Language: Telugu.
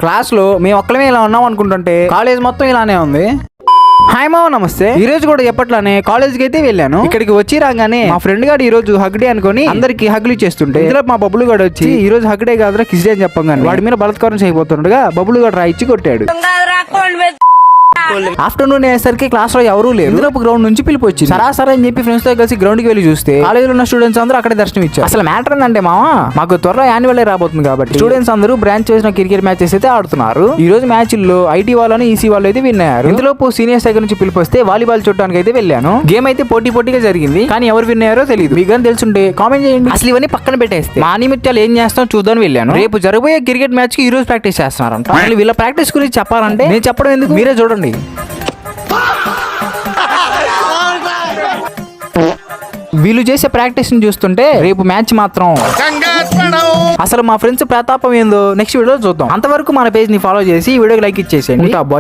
క్లాస్ లో మేము ఒక్కలమే ఇలా ఉన్నాం అనుకుంటుంటే కాలేజ్ మొత్తం ఇలానే ఉంది. హాయ్ మామ, నమస్తే. ఈ రోజు కూడా ఎప్పట్లానే కాలేజ్ కి అయితే వెళ్ళాను. ఇక్కడికి వచ్చి రాగానే మా ఫ్రెండ్ గారు ఈ రోజు హగ్ డే అనుకుని అందరికి హగ్లు చేస్తుంటే ఇందులో మా బబ్బులు గారు వచ్చి ఈ రోజు హగ్ డే కాదురా కిస్ డే అని చెప్పగానే వాడి మీద బలత్కారం చేయబోతుండగా బబ్బులు గారు రాయిచ్చి కొట్టాడు. ఆఫ్టర్నూన్ అయ్యేసరికి క్లాస్ లో ఎవరూ లేరు. ఇందులో గ్రౌండ్ నుంచి పిలిపి వచ్చింది. సరాసరి అని చెప్పి ఫ్రెండ్స్ తో కలిసి గ్రౌండ్ కి వెళ్ళి చూస్తే కాలేజీలో ఉన్న స్టూడెంట్స్ అందరూ అక్కడే దర్శనం ఇచ్చారు. అసలు మ్యాటర్ ఏంటంటే మామ, మాకు త్వరలో యాన్యువల్ డే రాబోతుంది కాబట్టి స్టూడెంట్స్ అందరూ బ్రాంచ్ చేసిన క్రికెట్ మ్యాచెస్ అయితే ఆడుతున్నారు. ఈ రోజు మ్యాచ్ లో ఐటీ వాళ్ళని ఈసీ వాళ్ళు అయితే విన్ అయ్యారు. ఇందులో సీనియర్స్ దగ్గర నుంచి పిలిపి వస్తే వాలీబాల్ చూడడానికి అయితే వెళ్ళాను. గేమ్ అయితే పోటీగా జరిగింది, కానీ ఎవరు విన్ అయ్యారో తెలియదు. మీకు కానీ తెలుసుంటే కామెంట్ చేయండి. అసలు ఇవన్నీ పక్కన పెట్టేస్తే మా నిమిత్తాలు ఏం చేస్తాం చూద్దాం వెళ్ళాను. రేపు జరగబోయే క్రికెట్ మ్యాచ్ కి ఈ రోజు ప్రాక్టీస్ చేస్తున్నారంట. వీళ్ళ ప్రాక్టీస్ గురించి చెప్పాలంటే నేను చెప్పడం ఎందుకు, మీరే చూడండి. వీళ్ళు చేసే ప్రాక్టీస్ ని చూస్తుంటే రేపు మ్యాచ్ మాత్రం అసలు మా ఫ్రెండ్స్ ప్రతాపం ఏందో నెక్స్ట్ వీడియో చూద్దాం. అంతవరకు మన పేజ్ ని ఫాలో చేసి ఈ వీడియోకి లైక్ ఇచ్చేసేయండి. బాయ్.